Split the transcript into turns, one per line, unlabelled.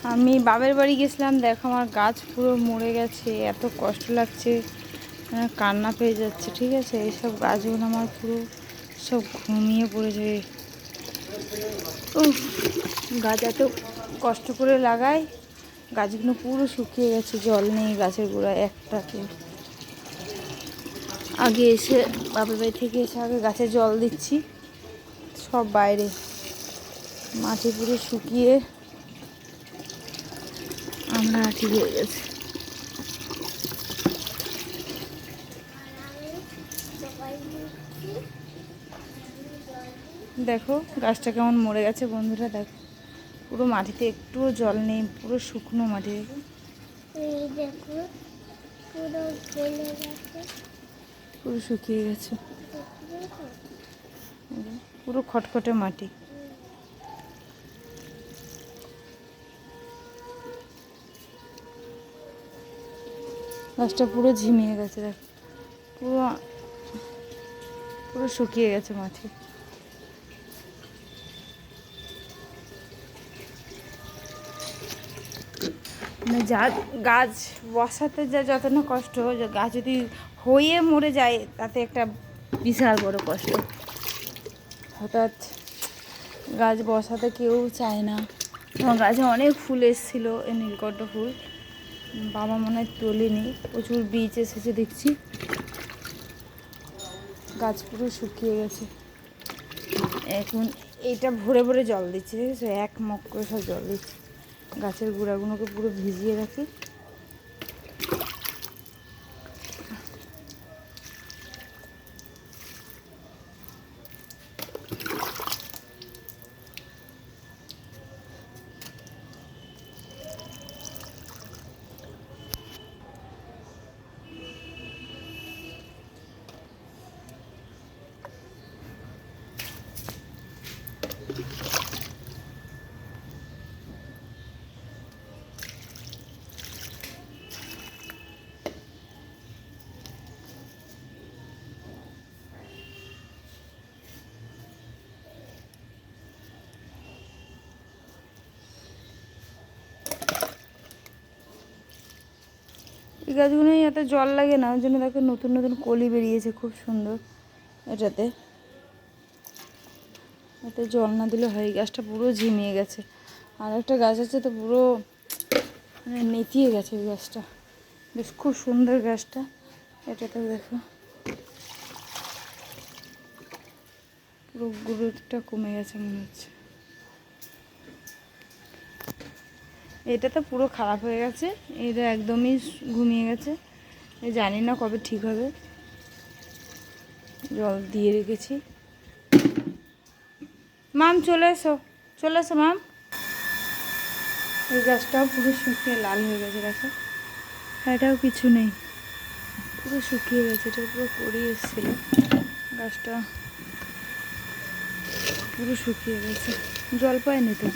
আমি বাবার বাড়ি গেছিলাম, দেখো আমার গাছ পুরো মরে গেছে, এত কষ্ট লাগছে, কান্না পেয়ে যাচ্ছে। ঠিক আছে, এইসব গাছগুলো আমার পুরো সব ঘুমিয়ে পড়েছে। গাছ এত কষ্ট করে লাগাই, গাছগুলো পুরো শুকিয়ে গেছে, জল নেই গাছের গোড়ায় একটাতে। আগে এসে বাবার বাড়ি থেকে এসে আগে গাছে জল দিচ্ছি, সব বাইরে মাটি পুরো শুকিয়ে আমরা আটি হয়ে গেছে। দেখো গাছটা কেমন মরে গেছে বন্ধুরা, দেখো পুরো মাটিতে একটুও জল নেই, পুরো শুকনো মাটি। দেখো পুরো শুকিয়ে গেছে, পুরো খটখটে মাটি। গাছটা পুরো ঝিমিয়ে গেছে, দেখো পুরো পুরো শুকিয়ে গেছে মাটি। মানে যা গাছ বসাতে যত না কষ্ট, গাছ যদি হয়ে মরে যায় তাতে একটা বিশাল বড় কষ্ট। হঠাৎ গাছ বসাতে কেউ চায় না। আমার গাছে অনেক ফুল এসেছিলো, এই নীলকণ্ঠ ফুল বাবা মনে হয় তোলেনি, প্রচুর বীজ এসেছে দেখছি। গাছ পুরো শুকিয়ে গেছে। এখন এইটা ভরে ভরে জল দিচ্ছে, দেখেছো, এক মগ করে সব জল দিচ্ছে। গাছের গোড়াগুলোকে পুরো ভিজিয়ে রাখি। এই গাছগুলোই এত জল লাগে না, ওই জন্য দেখো নতুন নতুন কলি বেরিয়েছে খুব সুন্দর। এটাতে এতে জল না দিলে হয়। গাছটা পুরো ঝিমিয়ে গেছে। আর একটা গাছ আছে তো পুরো মানে নেতিয়ে গেছে ওই গাছটা, বেশ খুব সুন্দর গাছটা। এটাতে দেখো পুরো গুরুটা কমে গেছে মনে হচ্ছে। এটা তো পুরো খারাপ হয়ে গেছে, এটা একদমই ঘুমিয়ে গেছে, জানি না কবে ঠিক হবে। জল দিয়ে রেখেছি। মাম চলে এসো, চলে এসো মাম। এই গাছটাও পুরো শুকিয়ে লাল হয়ে গেছে, দেখো এটাও কিছু নেই, পুরো শুকিয়ে গেছে। এটা পুরো পড়ে এসেছিল, গাছটা পুরো শুকিয়ে গেছে, জল পায়নি তো।